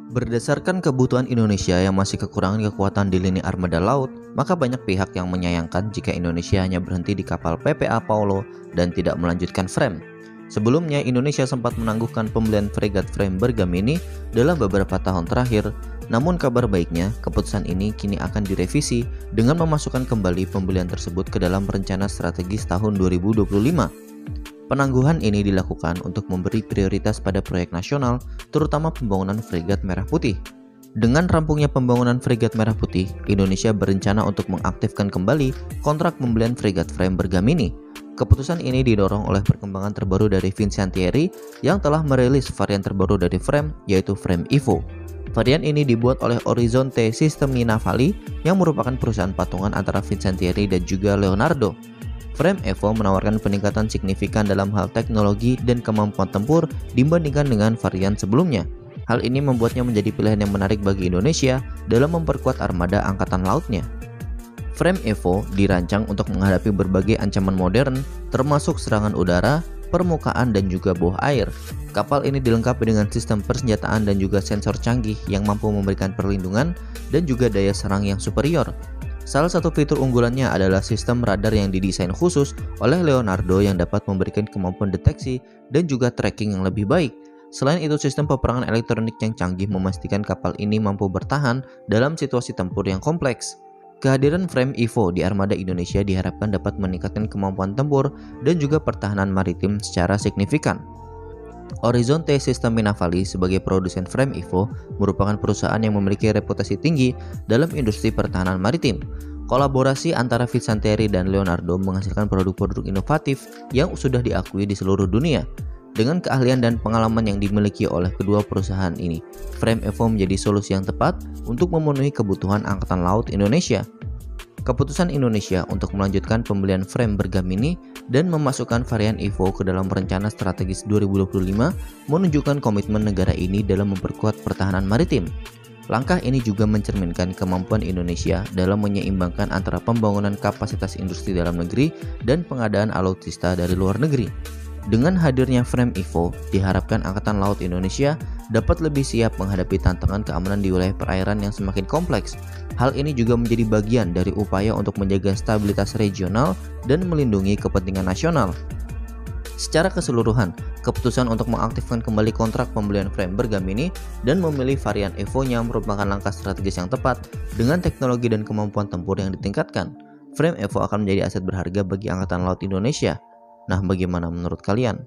Berdasarkan kebutuhan Indonesia yang masih kekurangan kekuatan di lini armada laut, maka banyak pihak yang menyayangkan jika Indonesia hanya berhenti di kapal PPA Paulo dan tidak melanjutkan frame. Sebelumnya, Indonesia sempat menangguhkan pembelian fregat frame Bergamini dalam beberapa tahun terakhir. Namun kabar baiknya, keputusan ini kini akan direvisi dengan memasukkan kembali pembelian tersebut ke dalam rencana strategis tahun 2025. Penangguhan ini dilakukan untuk memberi prioritas pada proyek nasional, terutama pembangunan fregat Merah Putih. Dengan rampungnya pembangunan fregat Merah Putih, Indonesia berencana untuk mengaktifkan kembali kontrak pembelian fregat frame Bergamini. Keputusan ini didorong oleh perkembangan terbaru dari Fincantieri yang telah merilis varian terbaru dari frame, yaitu frame Evo. Varian ini dibuat oleh Orizzonte Sistemi Navali yang merupakan perusahaan patungan antara Fincantieri dan juga Leonardo. Frame Evo menawarkan peningkatan signifikan dalam hal teknologi dan kemampuan tempur dibandingkan dengan varian sebelumnya. Hal ini membuatnya menjadi pilihan yang menarik bagi Indonesia dalam memperkuat armada angkatan lautnya. Frame Evo dirancang untuk menghadapi berbagai ancaman modern, termasuk serangan udara, permukaan, dan juga bawah air. Kapal ini dilengkapi dengan sistem persenjataan dan juga sensor canggih yang mampu memberikan perlindungan dan juga daya serang yang superior. Salah satu fitur unggulannya adalah sistem radar yang didesain khusus oleh Leonardo yang dapat memberikan kemampuan deteksi dan juga tracking yang lebih baik. Selain itu, sistem peperangan elektronik yang canggih memastikan kapal ini mampu bertahan dalam situasi tempur yang kompleks. Kehadiran frame Evo di armada Indonesia diharapkan dapat meningkatkan kemampuan tempur dan juga pertahanan maritim secara signifikan. Orizzonte Sistemi Navali sebagai produsen frame Evo merupakan perusahaan yang memiliki reputasi tinggi dalam industri pertahanan maritim. Kolaborasi antara Fincantieri dan Leonardo menghasilkan produk-produk inovatif yang sudah diakui di seluruh dunia. Dengan keahlian dan pengalaman yang dimiliki oleh kedua perusahaan ini, frame Evo menjadi solusi yang tepat untuk memenuhi kebutuhan Angkatan Laut Indonesia. Keputusan Indonesia untuk melanjutkan pembelian frame Bergamini dan memasukkan varian Evo ke dalam rencana strategis 2025 menunjukkan komitmen negara ini dalam memperkuat pertahanan maritim. Langkah ini juga mencerminkan kemampuan Indonesia dalam menyeimbangkan antara pembangunan kapasitas industri dalam negeri dan pengadaan alutsista dari luar negeri. Dengan hadirnya frame Evo, diharapkan Angkatan Laut Indonesia dapat lebih siap menghadapi tantangan keamanan di wilayah perairan yang semakin kompleks. Hal ini juga menjadi bagian dari upaya untuk menjaga stabilitas regional dan melindungi kepentingan nasional. Secara keseluruhan, keputusan untuk mengaktifkan kembali kontrak pembelian frame Bergamini dan memilih varian Evo-nya merupakan langkah strategis yang tepat dengan teknologi dan kemampuan tempur yang ditingkatkan. Frame Evo akan menjadi aset berharga bagi Angkatan Laut Indonesia. Nah, bagaimana menurut kalian?